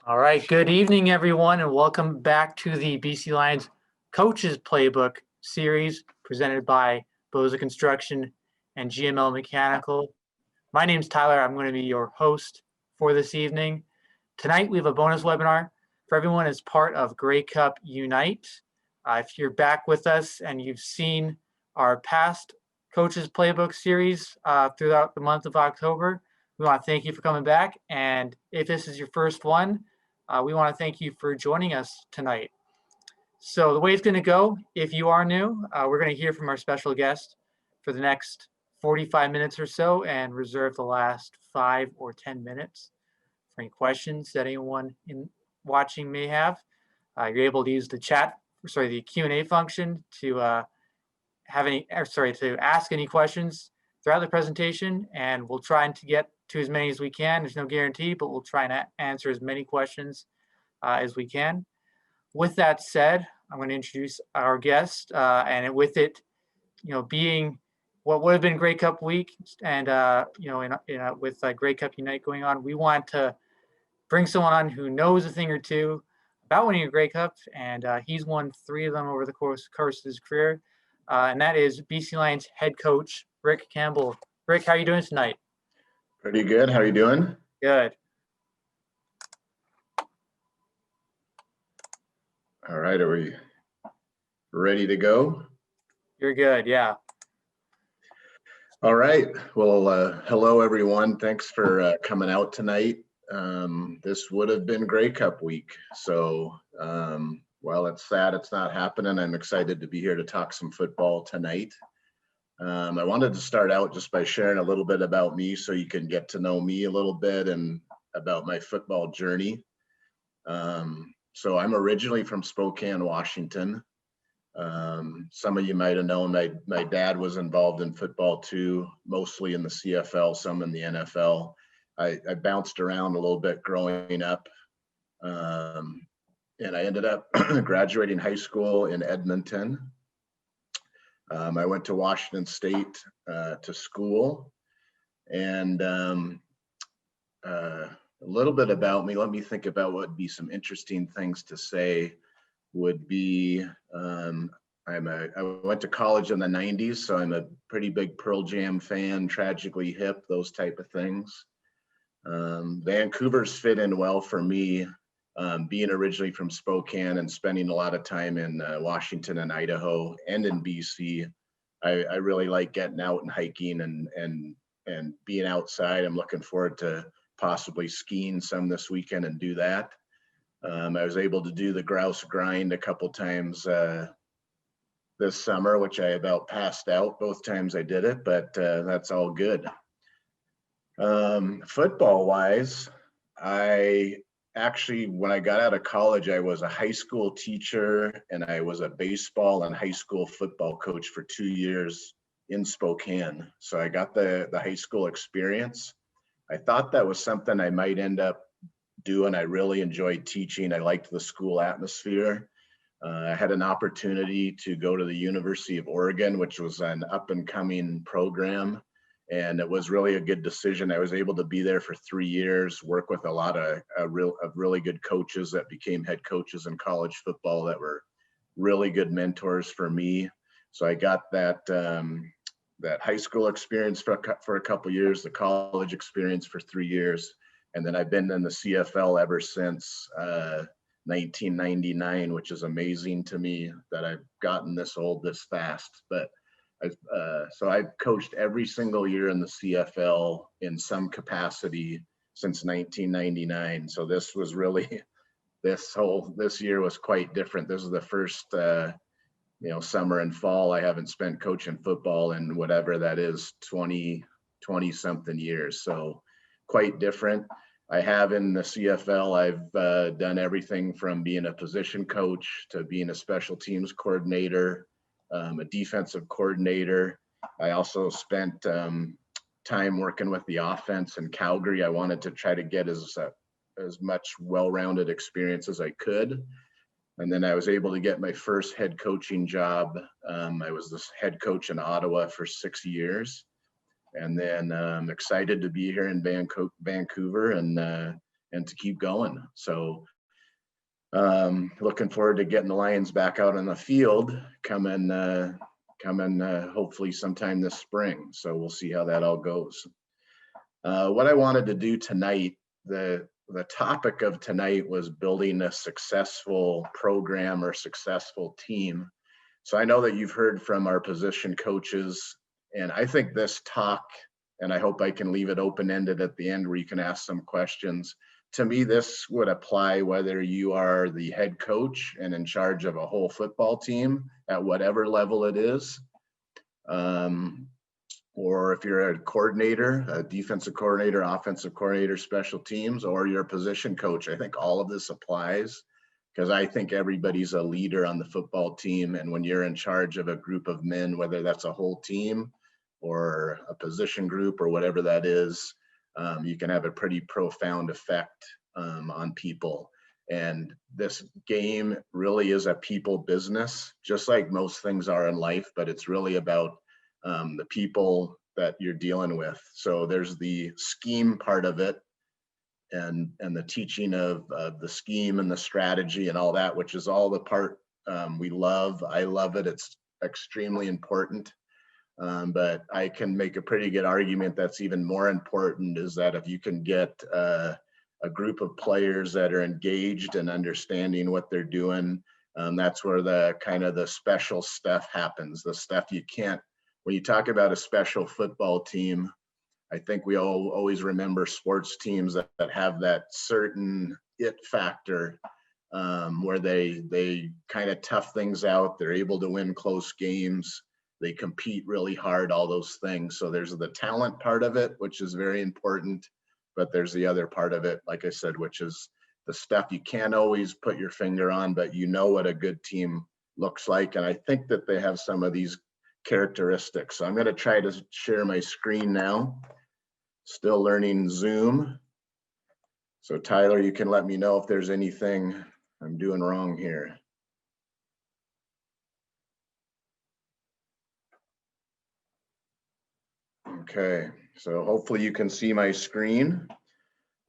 All right, good evening, everyone, and welcome back to the BC Lions Coaches Playbook series presented by Boza Construction and GML Mechanical. My name's Tyler. I'm going to be your host for this evening. Tonight, we have a bonus webinar for everyone as part of Grey Cup Unite. If you're back with us and you've seen our past Coaches Playbook series throughout the month of October, we want to thank you for coming back. And if this is your first one, we want to thank you for joining us tonight. So the way it's going to go, if you are new, we're going to hear from our special guest for the next 45 minutes or so and reserve the last 5 or 10 minutes for any questions that anyone watching may have. You're able to use the the Q&A function to to ask any questions throughout the presentation, and we'll try to get to as many as we can. There's no guarantee, but we'll try and answer as many questions as we can. With that said, I'm going to introduce our guest, and with it, being what would have been Grey Cup week, and with Grey Cup Unite going on, we want to bring someone on who knows a thing or two about winning a Grey Cup, and he's won 3 of them over the course of his career, and that is BC Lions head coach Rick Campbell. Rick, how are you doing tonight? Pretty good. How are you doing? Good. All right. Are we ready to go? You're good. Yeah. All right. Well, hello, everyone. Thanks for coming out tonight. This would have been Grey Cup week. So, well, it's sad it's not happening. I'm excited to be here to talk some football tonight. I wanted to start out just by sharing a little bit about me so you can get to know me a little bit and about my football journey. So I'm originally from Spokane, Washington. Some of you might have known my dad was involved in football too, mostly in the CFL, some in the NFL. I bounced around a little bit growing up, and I ended up graduating high school in Edmonton. I went to Washington State to school, and a little bit about me. Let me think about what would be some interesting things to say. Would be I went to college in the 90s, so I'm a pretty big Pearl Jam fan, Tragically Hip, those type of things. Vancouver's fit in well for me, being originally from Spokane and spending a lot of time in Washington and Idaho and in BC. I really like getting out and hiking and being outside. I'm looking forward to possibly skiing some this weekend and do that. I was able to do the grouse grind a couple times this summer, which I about passed out both times I did it, but that's all good. Football wise, I actually, when I got out of college, I was a high school teacher and I was a baseball and high school football coach for 2 years in Spokane. So I got the high school experience. I thought that was something I might end up doing. I really enjoyed teaching. I liked the school atmosphere. I had an opportunity to go to the University of Oregon, which was an up and coming program. And it was really a good decision. I was able to be there for 3 years, work with a lot of really good coaches that became head coaches in college football that were really good mentors for me. So I got that high school experience for a couple years, the college experience for 3 years. And then I've been in the CFL ever since 1999, which is amazing to me that I've gotten this old this fast. But so I've coached every single year in the CFL in some capacity since 1999. So this was really, this year was quite different. This is the first, summer and fall I haven't spent coaching football in whatever that is, 20 something years. So quite different. I have in the CFL, I've done everything from being a position coach to being a special teams coordinator, a defensive coordinator. I also spent time working with the offense in Calgary. I wanted to try to get as much well-rounded experience as I could. And then I was able to get my first head coaching job. I was the head coach in Ottawa for 6 years. And then I'm excited to be here in Vancouver and and to keep going. So looking forward to getting the Lions back out on the field coming hopefully sometime this spring. So we'll see how that all goes. What I wanted to do tonight, the topic of tonight was building a successful program or successful team. So I know that you've heard from our position coaches, and I think this talk, and I hope I can leave it open-ended at the end where you can ask some questions. To me, this would apply whether you are the head coach and in charge of a whole football team at whatever level it is, or if you're a coordinator, a defensive coordinator, offensive coordinator, special teams, or you're a position coach. I think all of this applies because I think everybody's a leader on the football team. And when you're in charge of a group of men, whether that's a whole team or a position group or whatever that is, you can have a pretty profound effect on people. And this game really is a people business, just like most things are in life, but it's really about the people that you're dealing with. So there's the scheme part of it and the teaching of the scheme and the strategy and all that, which is all the part we love. I love it. It's extremely important. But I can make a pretty good argument that's even more important is that if you can get a group of players that are engaged and understanding what they're doing, that's where the kind of the special stuff happens, the stuff you can't. When you talk about a special football team, I think we all always remember sports teams that have that certain it factor where they kind of tough things out. They're able to win close games. They compete really hard, all those things. So there's the talent part of it, which is very important. But there's the other part of it, like I said, which is the stuff you can't always put your finger on, but you know what a good team looks like. And I think that they have some of these characteristics. So I'm going to try to share my screen now. Still learning Zoom. So Tyler, you can let me know if there's anything I'm doing wrong here. Okay, so hopefully you can see my screen.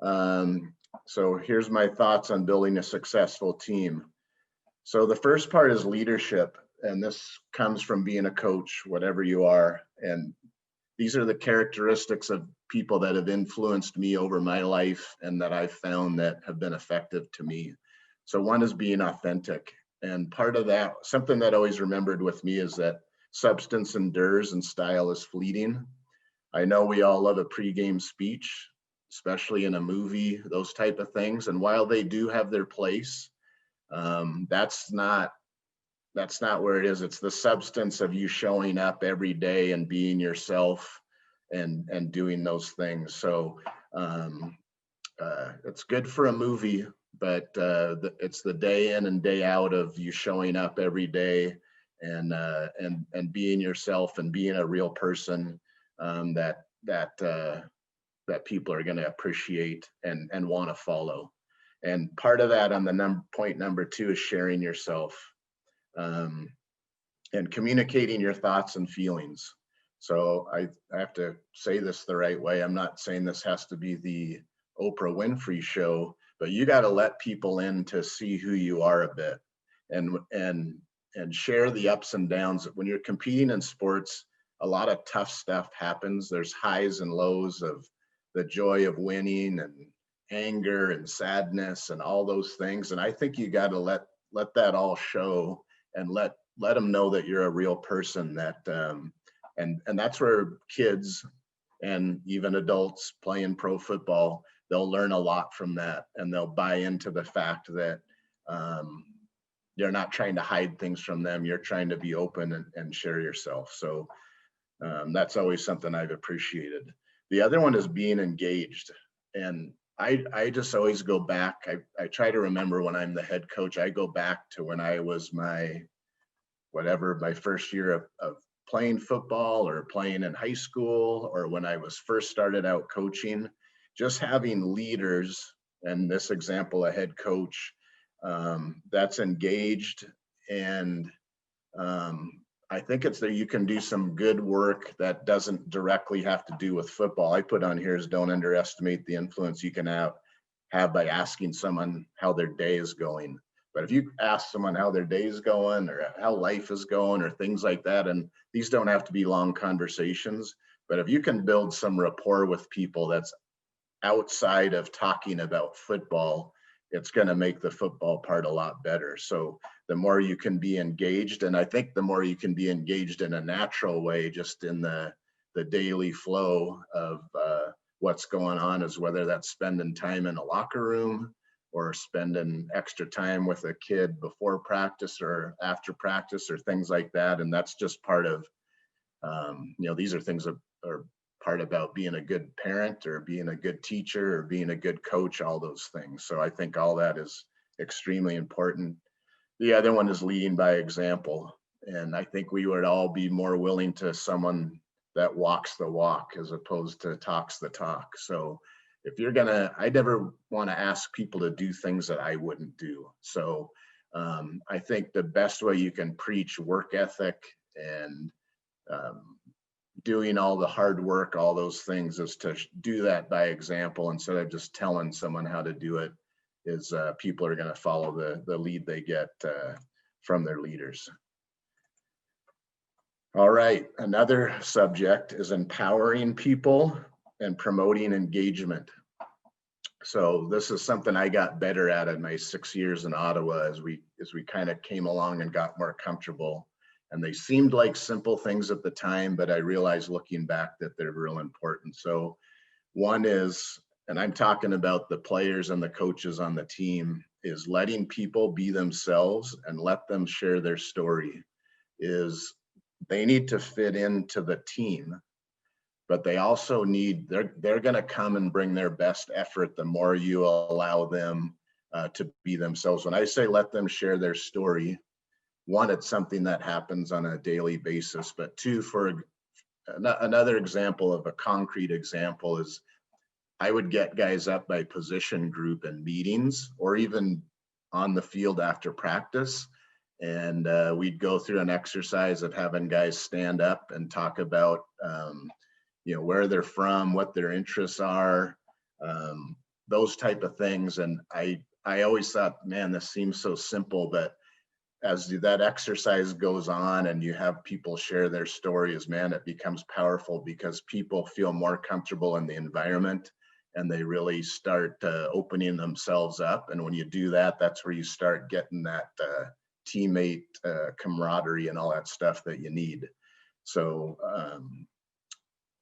So here's my thoughts on building a successful team. So the first part is leadership, and this comes from being a coach, whatever you are. And these are the characteristics of people that have influenced me over my life and that I've found that have been effective to me. So one is being authentic. And part of that, something that always remembered with me is that substance endures and style is fleeting. I know we all love a pregame speech, especially in a movie, those type of things. And while they do have their place, that's not where it is. It's the substance of you showing up every day and being yourself and doing those things. So it's good for a movie, but it's the day in and day out of you showing up every day and being yourself and being a real person that people are going to appreciate and want to follow. And part of that on the point number 2 is sharing yourself and communicating your thoughts and feelings. So I have to say this the right way. I'm not saying this has to be the Oprah Winfrey show, but you got to let people in to see who you are a bit and share the ups and downs. When you're competing in sports, a lot of tough stuff happens. There's highs and lows of the joy of winning and anger and sadness and all those things. And I think you got to let that all show and let them know that you're a real person. That and that's where kids and even adults playing pro football, they'll learn a lot from that, and they'll buy into the fact that you're not trying to hide things from them. You're trying to be open and share yourself. So that's always something I've appreciated. The other one is being engaged. And I just always go back. I try to remember when I'm the head coach, I go back to when I was my first year of playing football or playing in high school, or when I was first started out coaching, just having leaders, and this example, a head coach that's engaged. And I think it's that you can do some good work that doesn't directly have to do with football. I put on here is don't underestimate the influence you can have have by asking someone how their day is going. But if you ask someone how their day is going or how life is going or things like that, and these don't have to be long conversations, but if you can build some rapport with people that's outside of talking about football, it's going to make the football part a lot better. So the more you can be engaged, and I think the more you can be engaged in a natural way, just in the daily flow of what's going on, is whether that's spending time in a locker room or spending extra time with a kid before practice or after practice or things like that. And that's just part of, these are things that are part about being a good parent or being a good teacher or being a good coach, all those things. So I think all that is extremely important. The other one is leading by example. And I think we would all be more willing to someone that walks the walk as opposed to talks the talk. So if you're I never want to ask people to do things that I wouldn't do. So I think the best way you can preach work ethic and doing all the hard work, all those things, is to do that by example instead of just telling someone how to do it. Is people are going to follow the lead they get from their leaders. All right, another subject is empowering people and promoting engagement. So this is something I got better at in my 6 years in Ottawa as we kind of came along and got more comfortable. And they seemed like simple things at the time, but I realized looking back that they're real important. So one is, and I'm talking about the players and the coaches on the team, is letting people be themselves and let them share their story. Is they need to fit into the team, but they also need, they're going to come and bring their best effort the more you allow them to be themselves. When I say let them share their story, one, it's something that happens on a daily basis, but two, for another example of a concrete example is I would get guys up by position group in meetings or even on the field after practice. And we'd go through an exercise of having guys stand up and talk about, where they're from, what their interests are, those type of things. And I always thought, man, this seems so simple, but as that exercise goes on and you have people share their stories, man, it becomes powerful because people feel more comfortable in the environment and they really start opening themselves up. And when you do that, that's where you start getting that teammate camaraderie and all that stuff that you need. So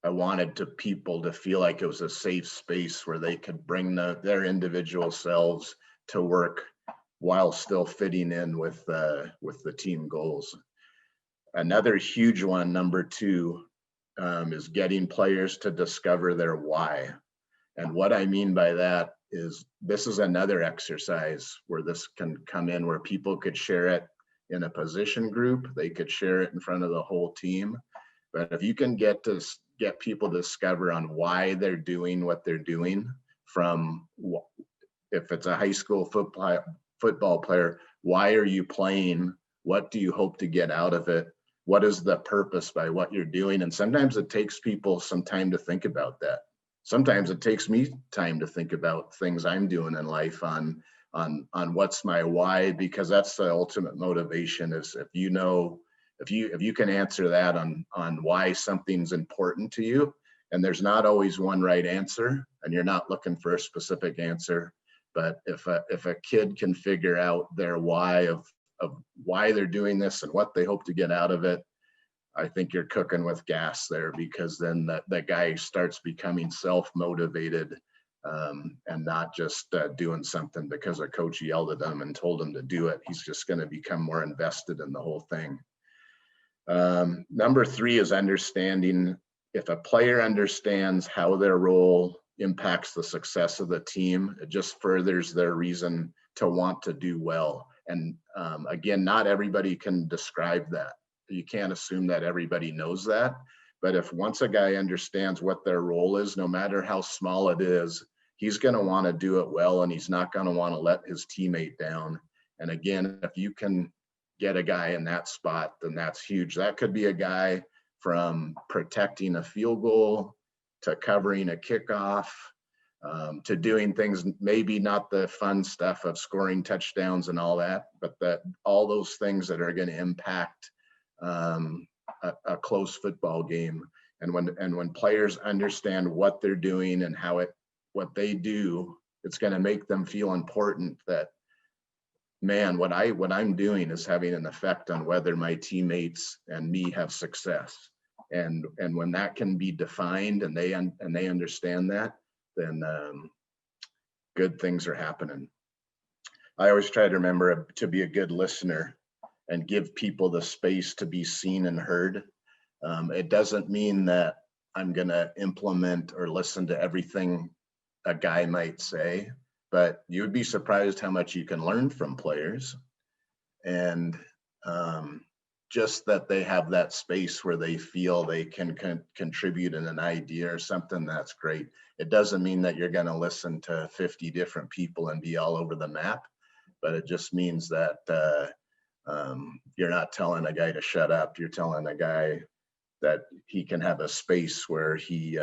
I wanted people to feel like it was a safe space where they could bring their individual selves to work while still fitting in with the team goals. Another huge one, number two, is getting players to discover their why. And what I mean by that is this is another exercise where this can come in, where people could share it in a position group, they could share it in front of the whole team. But if you can get people to discover on why they're doing what they're doing, from if it's a high school football player, why are you playing? What do you hope to get out of it? What is the purpose by what you're doing? And sometimes it takes people some time to think about that. Sometimes it takes me time to think about things I'm doing in life on what's my why, because that's the ultimate motivation. Is if you can answer that on why something's important to you, and there's not always one right answer, and you're not looking for a specific answer, but if a kid can figure out their why of why they're doing this and what they hope to get out of it, I think you're cooking with gas there, because then that guy starts becoming self-motivated and not just doing something because a coach yelled at him and told him to do it. He's just going to become more invested in the whole thing. Number three is understanding. If a player understands how their role impacts the success of the team, it just furthers their reason to want to do well. And again, not everybody can describe that. You can't assume that everybody knows that. But if once a guy understands what their role is, no matter how small it is, he's going to want to do it well, and he's not going to want to let his teammate down. And again, if you can get a guy in that spot, then that's huge. That could be a guy from protecting a field goal to covering a kickoff to doing things, maybe not the fun stuff of scoring touchdowns and all that, but all those things that are going to impact a close football game. And when players understand what they're doing and what they do, it's going to make them feel important that, man, what I'm doing is having an effect on whether my teammates and me have success. And when that can be defined and they understand that, then good things are happening. I always try to remember to be a good listener and give people the space to be seen and heard. It doesn't mean that I'm going to implement or listen to everything a guy might say, but you would be surprised how much you can learn from players. And just that they have that space where they feel they can contribute in an idea or something, that's great. It doesn't mean that you're going to listen to 50 different people and be all over the map, but it just means that you're not telling a guy to shut up. You're telling a guy that he can have a space where he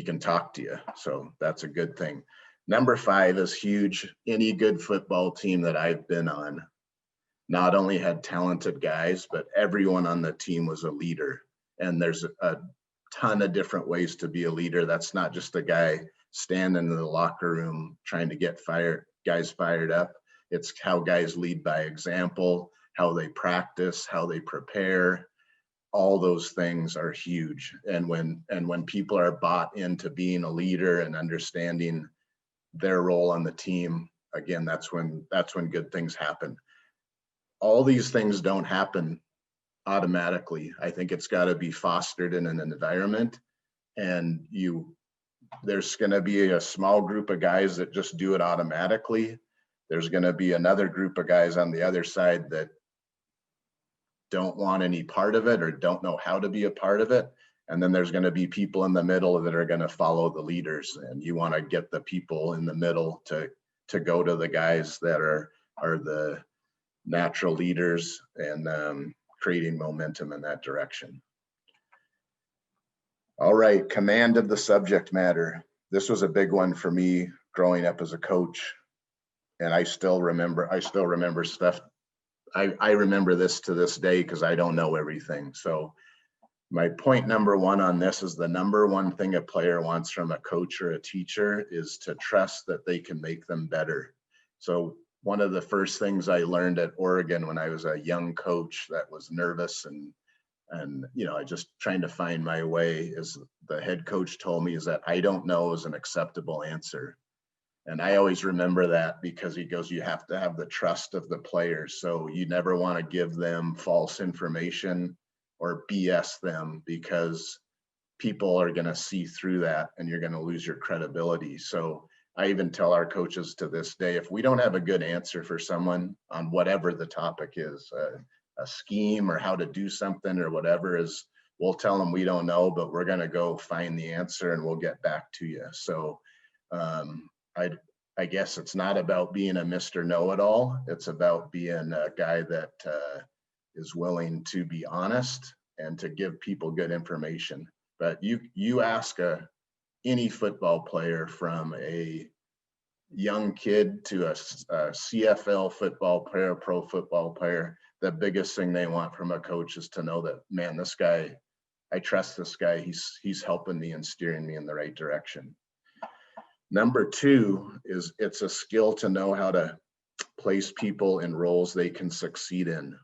can talk to you. So that's a good thing. Number 5 is huge. Any good football team that I've been on not only had talented guys, but everyone on the team was a leader. And there's a ton of different ways to be a leader. That's not just a guy standing in the locker room trying to get guys fired up. It's how guys lead by example, how they practice, how they prepare. All those things are huge. And when people are bought into being a leader and understanding their role on the team, again, that's when good things happen. All these things don't happen automatically. I think it's got to be fostered in an environment, and there's going to be a small group of guys that just do it automatically. There's going to be another group of guys on the other side that don't want any part of it or don't know how to be a part of it. And then there's going to be people in the middle that are going to follow the leaders. And you want to get the people in the middle to go to the guys that are the natural leaders and creating momentum in that direction. All right, command of the subject matter. This was a big one for me growing up as a coach. And I still remember stuff. I remember this to this day because I don't know everything. So my point number 1 on this is the number 1 thing a player wants from a coach or a teacher is to trust that they can make them better. So one of the first things I learned at Oregon when I was a young coach that was nervous and I just trying to find my way, is the head coach told me is that I don't know is an acceptable answer. And I always remember that because he goes, you have to have the trust of the players. So you never want to give them false information or BS them, because people are going to see through that and you're going to lose your credibility. So I even tell our coaches to this day, if we don't have a good answer for someone on whatever the topic is, a scheme or how to do something or whatever is, we'll tell them we don't know, but we're going to go find the answer and we'll get back to you. So I guess it's not about being a Mr. Know-it-all. It's about being a guy that is willing to be honest and to give people good information. But you ask any football player, from a young kid to a CFL football player, pro football player, the biggest thing they want from a coach is to know that, man, this guy, I trust this guy. He's helping me and steering me in the right direction. Number 2 is it's a skill to know how to place people in roles they can succeed in.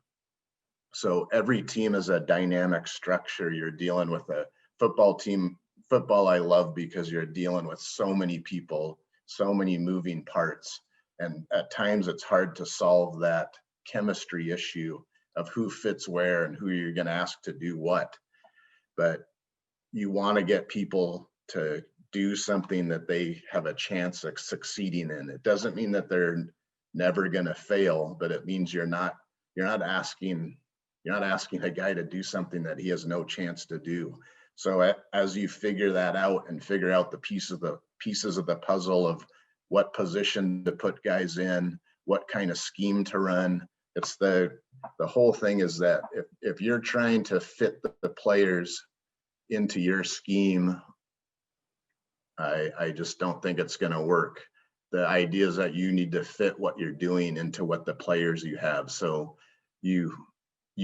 So every team is a dynamic structure. You're dealing with a football team. Football I love because you're dealing with so many people, so many moving parts. And at times it's hard to solve that chemistry issue of who fits where and who you're going to ask to do what. But you want to get people to do something that they have a chance of succeeding in. It doesn't mean that they're never going to fail, but it means you're not asking a guy to do something that he has no chance to do. So as you figure that out and figure out the pieces of the puzzle of what position to put guys in, what kind of scheme to run, it's the whole thing is that if you're trying to fit the players into your scheme I just don't think it's going to work. The idea is that you need to fit what you're doing into what the players you have. So you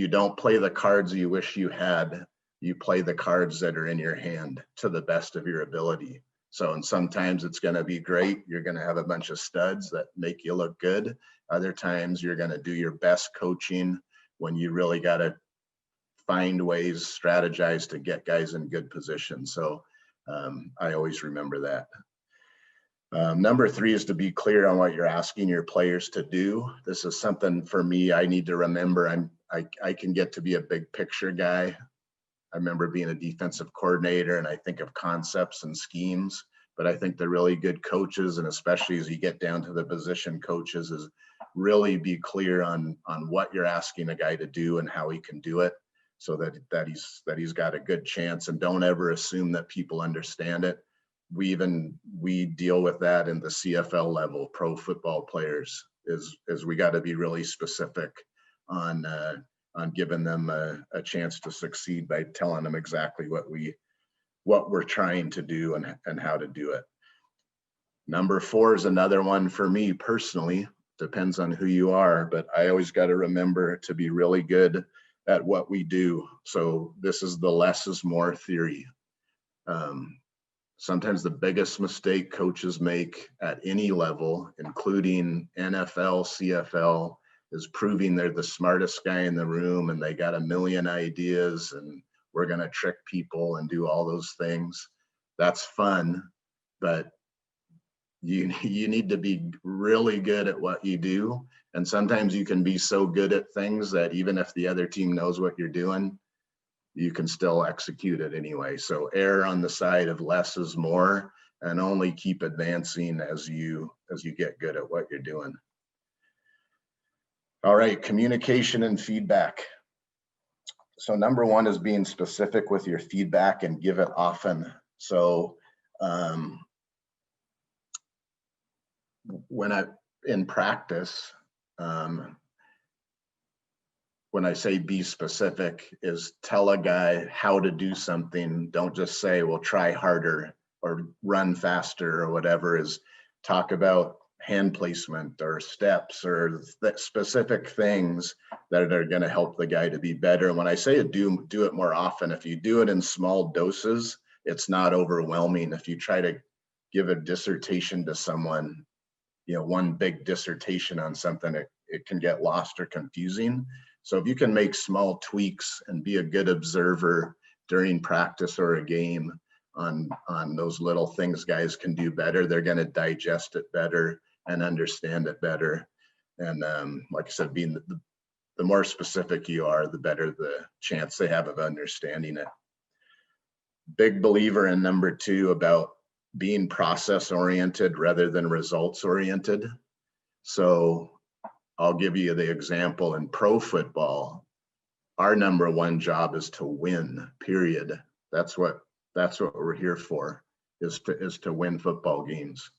don't play the cards you wish you had. You play the cards that are in your hand to the best of your ability. So, and sometimes it's going to be great. You're going to have a bunch of studs that make you look good. Other times you're going to do your best coaching when you really got to find ways, strategize to get guys in good position. So I always remember that. Number 3 is to be clear on what you're asking your players to do. This is something for me I need to remember. I can get to be a big picture guy. I remember being a defensive coordinator and I think of concepts and schemes, but I think the really good coaches, and especially as you get down to the position coaches, is really be clear on what you're asking a guy to do and how he can do it, so that he's got a good chance. And don't ever assume that people understand it. We deal with that in the CFL level, pro football players, is we got to be really specific on giving them a chance to succeed by telling them exactly what we're trying to do and how to do it. Number 4 is another one for me personally. Depends on who you are, but I always got to remember to be really good at what we do. So this is the less is more theory. Sometimes the biggest mistake coaches make at any level, including NFL, CFL, is proving they're the smartest guy in the room and they got a million ideas and we're going to trick people and do all those things. That's fun, but you need to be really good at what you do. And sometimes you can be so good at things that even if the other team knows what you're doing, you can still execute it anyway. So err on the side of less is more, and only keep advancing as you get good at what you're doing. All right, communication and feedback. So number 1 is being specific with your feedback and give it often. So in practice, when I say be specific, is tell a guy how to do something. Don't just say, well, try harder or run faster or whatever. Is talk about hand placement or steps or specific things that are going to help the guy to be better. And when I say do it more often, if you do it in small doses, it's not overwhelming. If you try to give a dissertation to someone, one big dissertation on something, it can get lost or confusing. So if you can make small tweaks and be a good observer during practice or a game on those little things guys can do better, they're going to digest it better and understand it better. And like I said, being the more specific you are, the better the chance they have of understanding it. Big believer in number 2 about being process oriented rather than results oriented. So I'll give you the example in pro football. Our number 1 job is to win, period. That's what we're here for, is to win football games.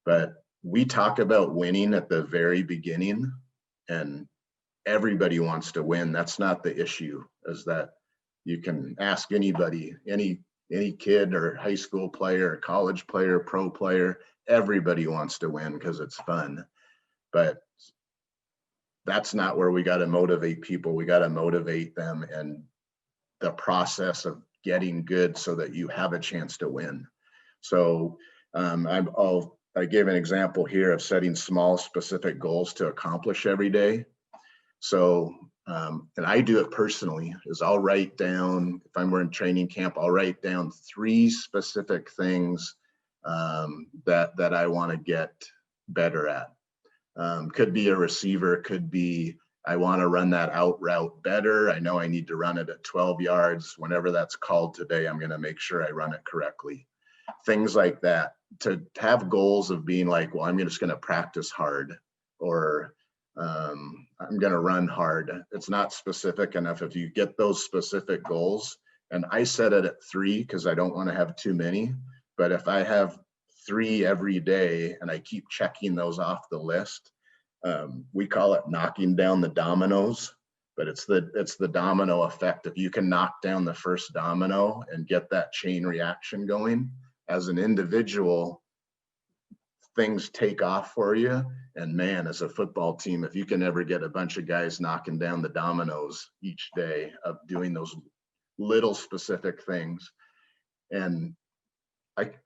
But we talk about winning at the very beginning, and everybody wants to win. That's not the issue, is that you can ask anybody, any kid or high school player, or college player, pro player, everybody wants to win because it's fun. But that's not where we got to motivate people. We got to motivate them in the process of getting good so that you have a chance to win. So I gave an example here of setting small, specific goals to accomplish every day. So, and I do it personally, is I'll write down, if I'm in training camp, I'll write down 3 specific things that I want to get better at. Could be a receiver, could be I want to run that out route better. I know I need to run it at 12 yards. Whenever that's called today, I'm going to make sure I run it correctly. Things like that. To have goals of being like, well, I'm just going to practice hard, or I'm going to run hard. It's not specific enough. If you get those specific goals, and I set it at 3 because I don't want to have too many, but if I have 3 every day and I keep checking those off the list, we call it knocking down the dominoes, but it's the domino effect. If you can knock down the first domino and get that chain reaction going, as an individual, things take off for you. And man, as a football team, if you can ever get a bunch of guys knocking down the dominoes each day of doing those little specific things, and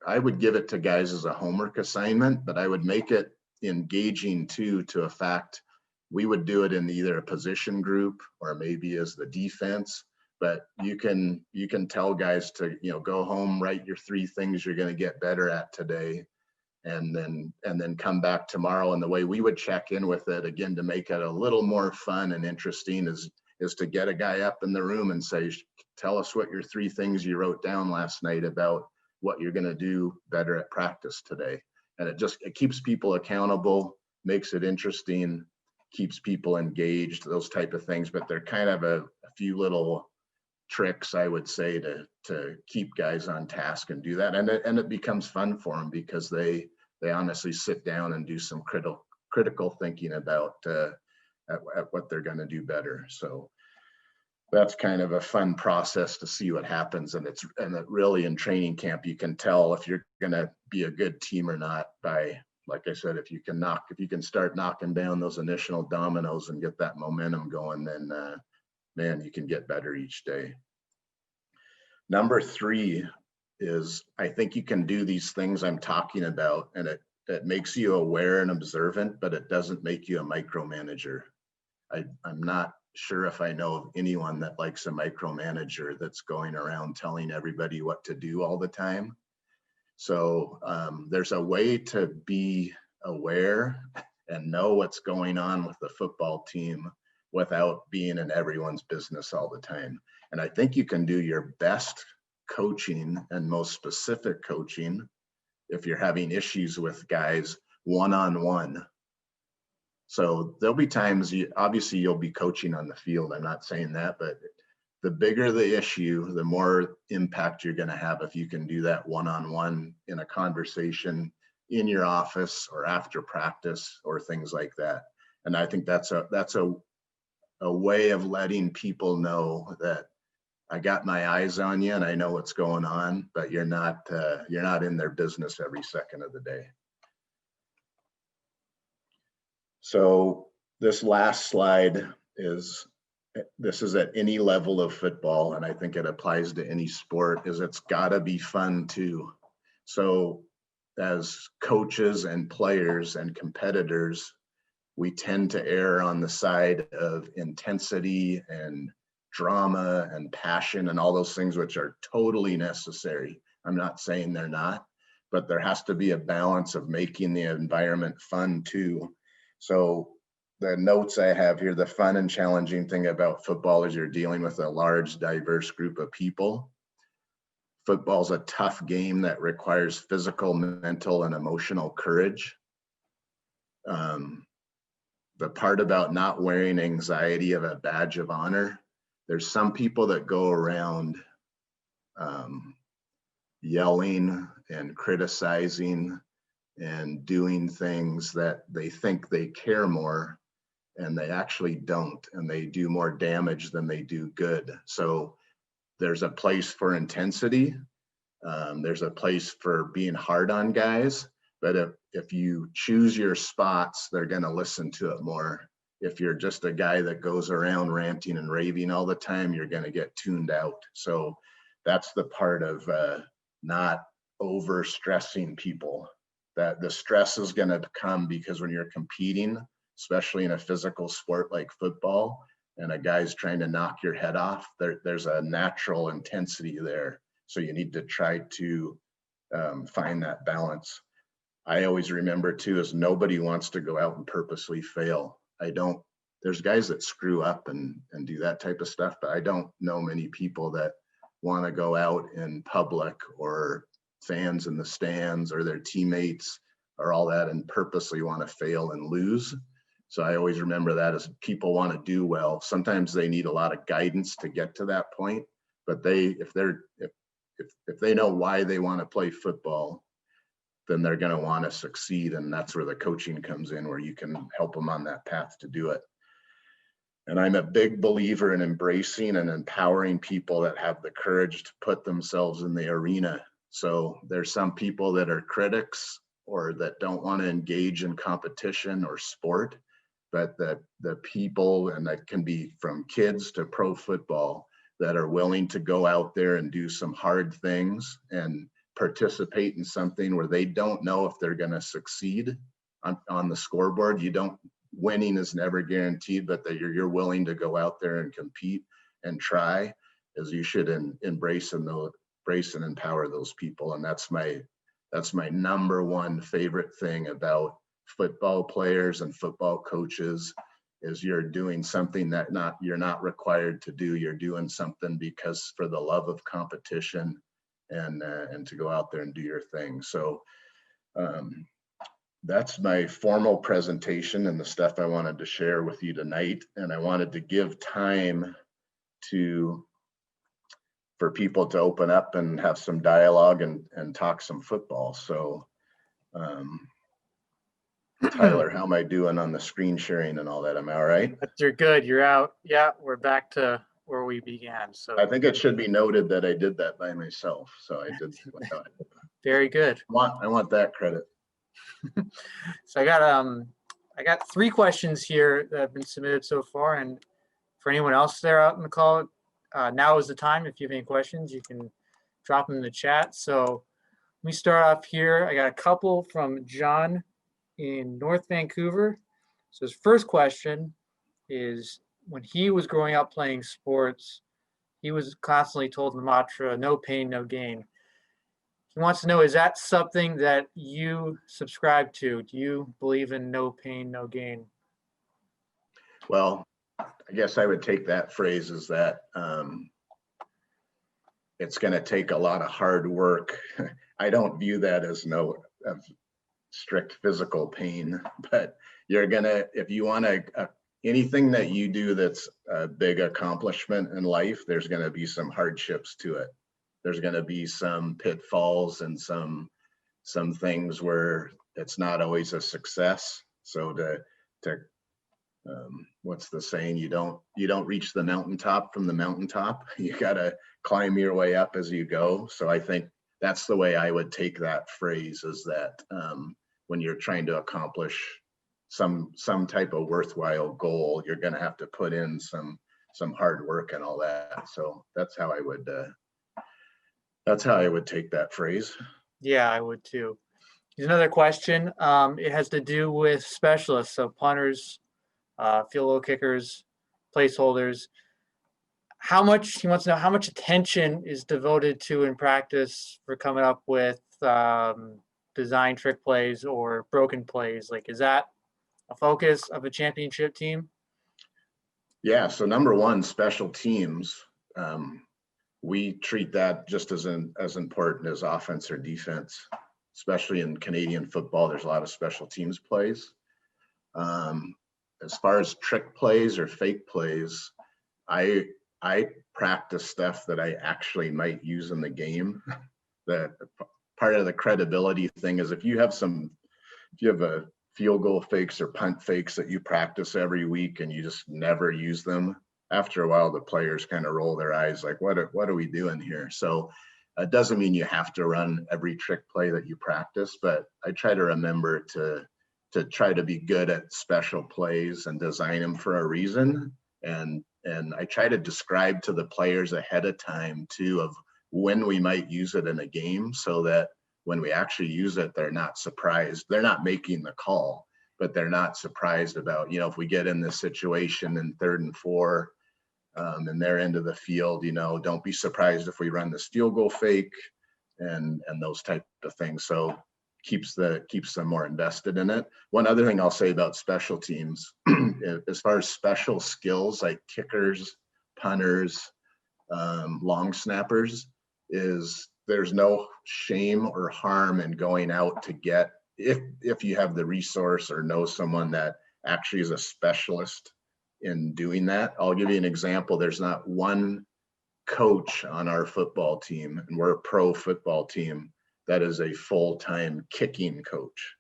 I would give it to guys as a homework assignment, but I would make it engaging too, to a fact. We would do it in either a position group or maybe as the defense, but you can tell guys to, go home, write your 3 things you're going to get better at today, and then come back tomorrow. And the way we would check in with it, again, to make it a little more fun and interesting, is to get a guy up in the room and say, tell us what your 3 things you wrote down last night about what you're going to do better at practice today. And it keeps people accountable, makes it interesting, keeps people engaged, those type of things. But they're kind of a few little tricks, I would say, to keep guys on task and do that. And it becomes fun for them, because they honestly sit down and do some critical thinking about at what they're going to do better. So that's kind of a fun process to see what happens. And it really, in training camp, you can tell if you're going to be a good team or not by, like I said, if you can start knocking down those initial dominoes and get that momentum going, then man, you can get better each day. Number 3 is, I think you can do these things I'm talking about, and it makes you aware and observant, but it doesn't make you a micromanager. I'm not sure if I know of anyone that likes a micromanager that's going around telling everybody what to do all the time. So there's a way to be aware and know what's going on with the football team without being in everyone's business all the time. And I think you can do your best coaching and most specific coaching if you're having issues with guys one-on-one. So there'll be times, obviously you'll be coaching on the field, I'm not saying that, but the bigger the issue, the more impact you're going to have if you can do that one-on-one in a conversation in your office or after practice or things like that. And I think that's a way of letting people know that I got my eyes on you and I know what's going on, but you're not in their business every second of the day. So this last slide this is at any level of football, and I think it applies to any sport, is it's gotta be fun too. So as coaches and players and competitors, we tend to err on the side of intensity and drama and passion and all those things, which are totally necessary. I'm not saying they're not, but there has to be a balance of making the environment fun too. So the notes I have here, the fun and challenging thing about football is you're dealing with a large, diverse group of people. Football's a tough game that requires physical, mental, and emotional courage. The part about not wearing anxiety of a badge of honor, there's some people that go around yelling and criticizing and doing things that they think they care more, and they actually don't, and they do more damage than they do good. So there's a place for intensity. There's a place for being hard on guys, but if you choose your spots, they're going to listen to it more. If you're just a guy that goes around ranting and raving all the time, you're going to get tuned out. So that's the part of not over stressing people. That the stress is going to come because when you're competing, especially in a physical sport like football, and a guy's trying to knock your head off, there's a natural intensity there. So you need to try to find that balance. I always remember too, is nobody wants to go out and purposely fail. There's guys that screw up and do that type of stuff, but I don't know many people that want to go out in public, or fans in the stands, or their teammates, or all that, and purposely want to fail and lose. So I always remember that as people want to do well. Sometimes they need a lot of guidance to get to that point, but if they know why they want to play football, then they're going to want to succeed. And that's where the coaching comes in, where you can help them on that path to do it. And I'm a big believer in embracing and empowering people that have the courage to put themselves in the arena So there's some people that are critics or that don't want to engage in competition or sport, but the people, and that can be from kids to pro football, that are willing to go out there and do some hard things and participate in something where they don't know if they're going to succeed on the scoreboard. Winning is never guaranteed, but that you're willing to go out there and compete and try, as you should embrace and empower those people. And that's my number one favorite thing about football players and football coaches, is you're doing something that you're not required to do. You're doing something because for the love of competition and to go out there and do your thing. So that's my formal presentation and the stuff I wanted to share with you tonight. And I wanted to give time for people to open up and have some dialogue and talk some football. So Tyler, how am I doing on the screen sharing and all that? Am I all right? You're good. You're out. Yeah, we're back to where we began. So I think it should be noted that I did that by myself. So I did. Very good. I want that credit. So I got 3 questions here that have been submitted so far, and for anyone else there out in the call, now is the time. If you have any questions, you can drop them in the chat. So let me start off here. I got a couple from John in North Vancouver. So his first question is, when he was growing up playing sports, he was constantly told the mantra, no pain, no gain. He wants to know, is that something that you subscribe to? Do you believe in no pain, no gain? Well, I guess I would take that phrase as that it's going to take a lot of hard work. I don't view that as strict physical pain, but you're gonna, if you want anything that you do that's a big accomplishment in life, there's going to be some hardships to it. There's going to be some pitfalls and some things where it's not always a success. So what's the saying? You don't reach the mountaintop from the mountaintop. You got to climb your way up as you go. So I think that's the way I would take that phrase, is that when you're trying to accomplish some type of worthwhile goal, you're going to have to put in some hard work and all that. So that's how I would take that phrase. Yeah, I would too. Here's another question. It has to do with specialists, so punters, field goal kickers, placeholders. He wants to know how much attention is devoted to in practice for coming up with design trick plays or broken plays. Like, is that a focus of a championship team? Yeah, so number one, special teams. We treat that just as important as offense or defense, especially in Canadian football. There's a lot of special teams plays. As far as trick plays or fake plays, I practice stuff that I actually might use in the game. The part of the credibility thing is if you have a field goal fakes or punt fakes that you practice every week and you just never use them, after a while the players kind of roll their eyes like, what are we doing here? So it doesn't mean you have to run every trick play that you practice, but I try to remember to try to be good at special plays and design them for a reason. And I try to describe to the players ahead of time too of when we might use it in a game, so that when we actually use it, they're not surprised. They're not making the call, but they're not surprised about, if we get in this situation in 3rd and 4 and they're into the field, don't be surprised if we run this field goal fake and those type of things. So keeps them more invested in it. One other thing I'll say about special teams, as far as special skills like kickers, punters, long snappers, is there's no shame or harm in going out to get, if you have the resource or know someone that actually is a specialist in doing that. I'll give you an example. There's not one coach on our football team, and we're a pro football team, that is a full-time kicking coach.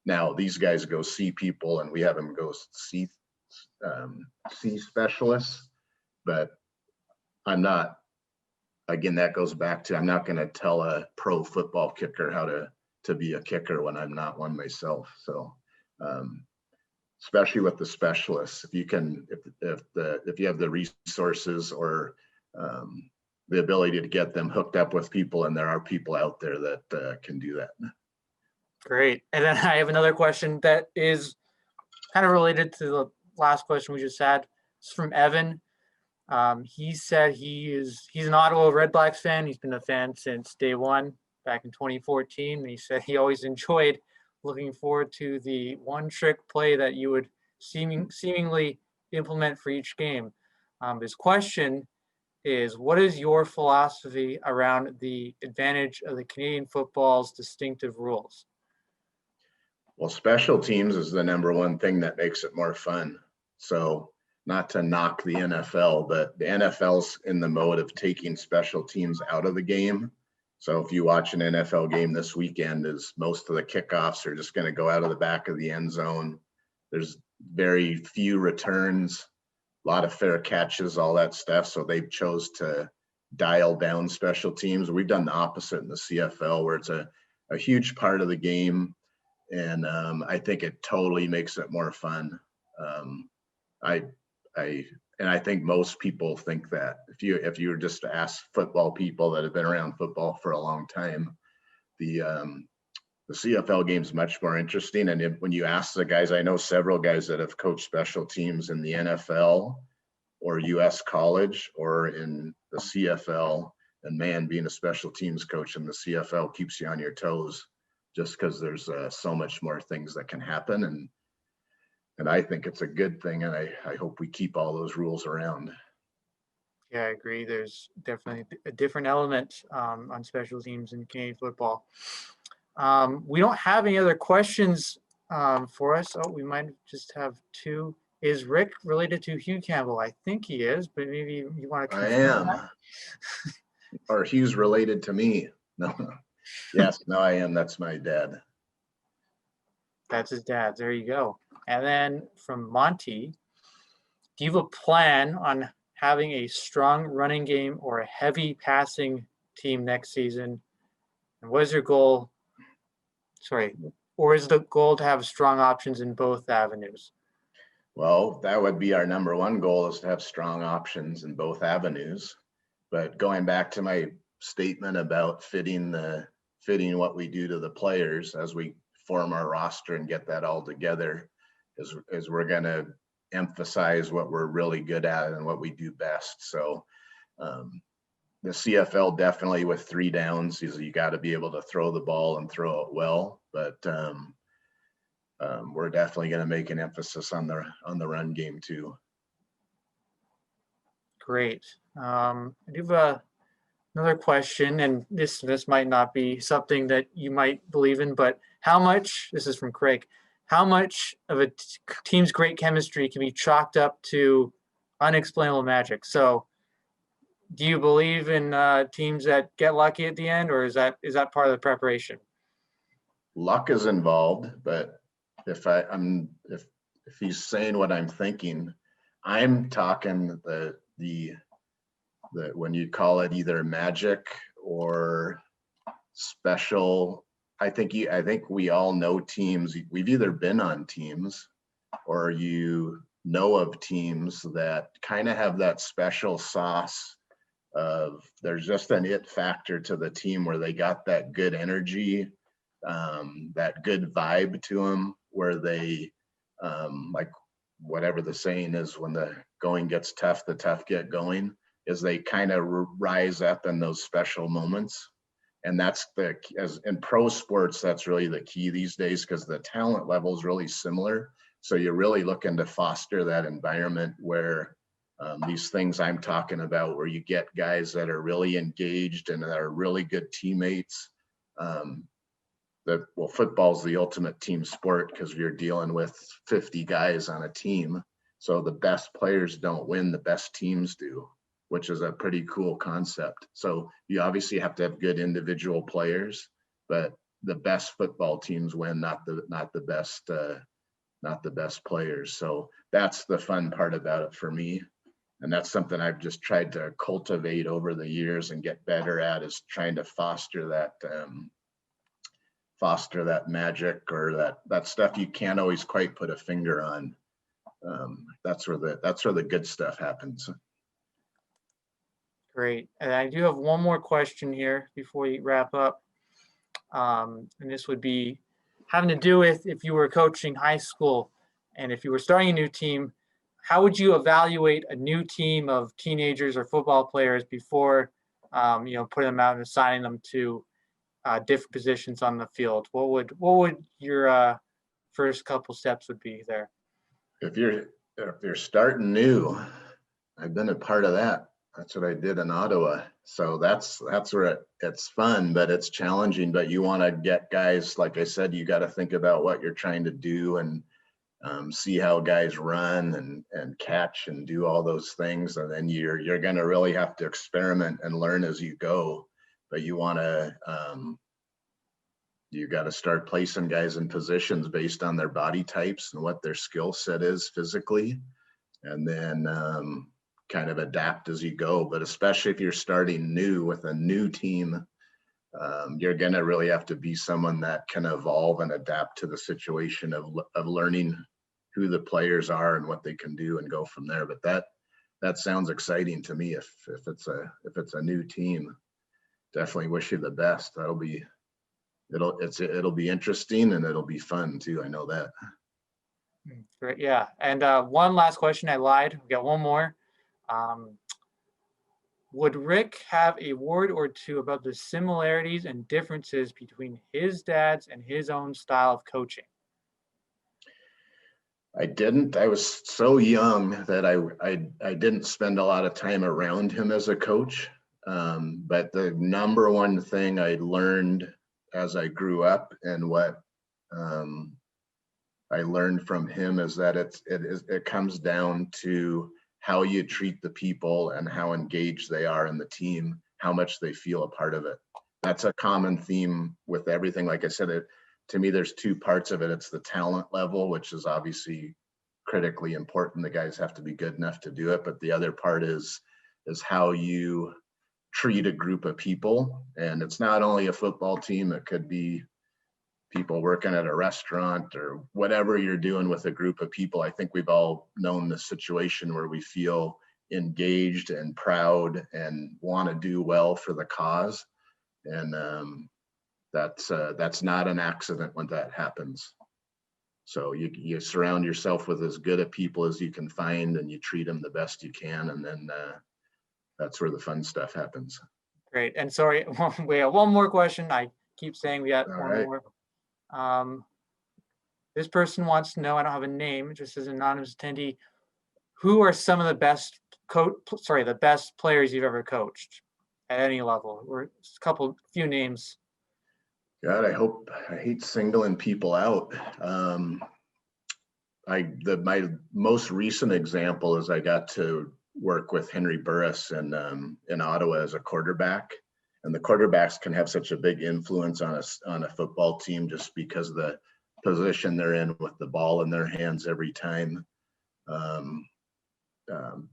Now these guys go see people and we have them go see specialists, but I'm not again, that goes back to, I'm not going to tell a pro football kicker how to be a kicker when I'm not one myself. So, especially with the specialists, if you can, if you have the resources or the ability to get them hooked up with people, and there are people out there that can do that. Great. And then I have another question that is kind of related to the last question we just had. It's from Evan. He said he's an Ottawa Red Blacks fan. He's been a fan since day one back in 2014. And he said he always enjoyed looking forward to the one trick play that you would seemingly implement for each game. His question is, what is your philosophy around the advantage of the Canadian football's distinctive rules? Well, special teams is the number one thing that makes it more fun. So not to knock the NFL, but the NFL's in the mode of taking special teams out of the game. So if you watch an NFL game this weekend, is most of the kickoffs are just going to go out of the back of the end zone. There's very few returns, a lot of fair catches, all that stuff. So they've chose to dial down special teams. We've done the opposite in the CFL, where it's a huge part of the game. And I think it totally makes it more fun. I think most people think that if you were just to ask football people that have been around football for a long time, the CFL game is much more interesting. And when you ask the guys, I know several guys that have coached special teams in the NFL or US college or in the CFL, and man, being a special teams coach in the CFL keeps you on your toes, just because there's so much more things that can happen. And I think it's a good thing. And I hope we keep all those rules around. Yeah, I agree. There's definitely a different element on special teams in Canadian football. We don't have any other questions for us. Oh, we might just have two. Is Rick related to Hugh Campbell? I think he is, but maybe you want to I confirm am. that? Or Hugh's related to me. No. Yes, no, I am. That's my dad. That's his dad. There you go. And then from Monty, do you have a plan on having a strong running game or a heavy passing team next season? And what is your goal? Sorry, or is the goal to have strong options in both avenues? Well, that would be our number one goal, is to have strong options in both avenues. But going back to my statement about fitting what we do to the players as we form our roster and get that all together, is we're going to emphasize what we're really good at and what we do best. So the CFL definitely with 3 downs is you got to be able to throw the ball and throw it well. But we're definitely going to make an emphasis on the run game too. Great. I do have another question, and this might not be something that you might believe in, but this is from Craig, how much of a team's great chemistry can be chalked up to unexplainable magic? So do you believe in teams that get lucky at the end, or is that part of the preparation? Luck is involved, but if he's saying what I'm thinking, I'm talking the when you call it either magic or special. I think we all know teams. We've either been on teams or you know of teams that kind of have that special sauce of there's just an it factor to the team where they got that good energy, that good vibe to them, where they like whatever the saying is, when the going gets tough, the tough get going, is they kind of rise up in those special moments. And that's as in pro sports, that's really the key these days, because the talent level is really similar. So you're really looking to foster that environment where these things I'm talking about, where you get guys that are really engaged and that are really good teammates. Football's the ultimate team sport because you're dealing with 50 guys on a team. So the best players don't win, the best teams do, which is a pretty cool concept. So you obviously have to have good individual players, but the best football teams win, not the best players. So that's the fun part about it for me. And that's something I've just tried to cultivate over the years and get better at, is trying to foster that magic, or that stuff you can't always quite put a finger on. That's where the good stuff happens. Great. And I do have one more question here before we wrap up. And this would be having to do with if you were coaching high school and if you were starting a new team, how would you evaluate a new team of teenagers or football players before, putting them out and assigning them to different positions on the field? What would your first couple steps would be there? If you're starting new, I've been a part of that. That's what I did in Ottawa. So that's where it's fun, but it's challenging. But you want to get guys, like I said, you got to think about what you're trying to do, and see how guys run and catch and do all those things. And then you're going to really have to experiment and learn as you go. But you want to, you got to start placing guys in positions based on their body types and what their skill set is physically, and then kind of adapt as you go. But especially if you're starting new with a new team, you're going to really have to be someone that can evolve and adapt to the situation of learning who the players are and what they can do, and go from there. But that sounds exciting to me. If it's a new team, definitely wish you the best. It'll be interesting, and it'll be fun too. I know that. Great. Yeah. And one last question. I lied. We got one more. Would Rick have a word or two about the similarities and differences between his dad's and his own style of coaching? I didn't. I was so young that I didn't spend a lot of time around him as a coach. But the number one thing I learned as I grew up, and what I learned from him, is that it comes down to how you treat the people and how engaged they are in the team, how much they feel a part of it. That's a common theme with everything. Like I said, to me, there's two parts of it. It's the talent level, which is obviously critically important. The guys have to be good enough to do it. But the other part is how you treat a group of people. And it's not only a football team, it could be people working at a restaurant or whatever you're doing with a group of people. I think we've all known the situation where we feel engaged and proud and want to do well for the cause. And that's not an accident when that happens. So you surround yourself with as good a people as you can find, and you treat them the best you can. And then that's where the fun stuff happens. Great. And sorry, we have one more question. I keep saying we got All one right. more. This person wants to know, I don't have a name, just as an anonymous attendee, who are some of the best the best players you've ever coached at any level? Or a few names. God, I hate singling people out. My most recent example is I got to work with Henry Burris in Ottawa as a quarterback. And the quarterbacks can have such a big influence on a football team, just because of the position they're in with the ball in their hands every time.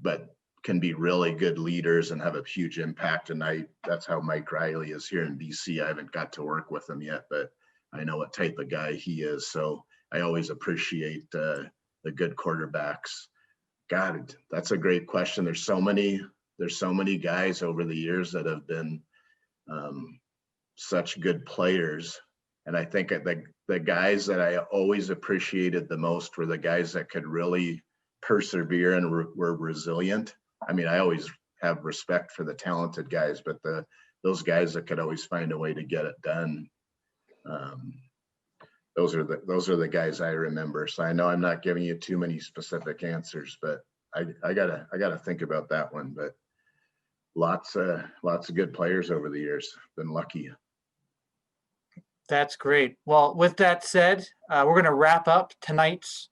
But can be really good leaders and have a huge impact. And that's how Mike Riley is here in BC. I haven't got to work with him yet, but I know what type of guy he is. So I always appreciate the good quarterbacks. God, that's a great question. There's so many guys over the years that have been such good players. And I think the guys that I always appreciated the most were the guys that could really persevere and were resilient. I mean, I always have respect for the talented guys, but those guys that could always find a way to get it done. Those are the guys I remember. So I know I'm not giving you too many specific answers, but I gotta think about that one. But lots of good players over the years. Been lucky. That's great. Well, with that said, we're going to wrap up tonight's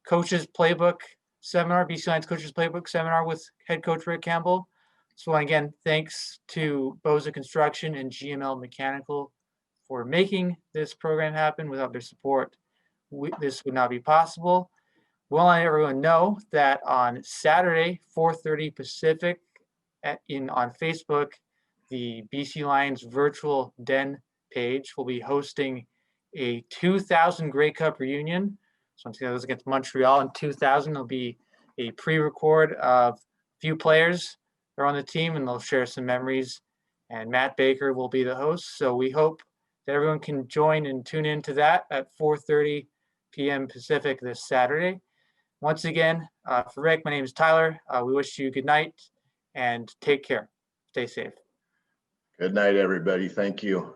Coaches Playbook seminar, BC Lions Coaches Playbook seminar with head coach Rick Campbell. So again, thanks to Boza Construction and GML Mechanical for making this program happen. Without their support, this would not be possible. We'll let everyone know that on Saturday, 4:30 Pacific, on Facebook, the BC Lions virtual den page will be hosting a 2000 Grey Cup reunion. So once again, that was against Montreal in 2000. There'll be a pre-record of a few players that are on the team, and they'll share some memories. And Matt Baker will be the host. So we hope that everyone can join and tune into that at 4:30 p.m. Pacific this Saturday. Once again, for Rick, my name is Tyler. We wish you good night and take care. Stay safe. Good night, everybody. Thank you.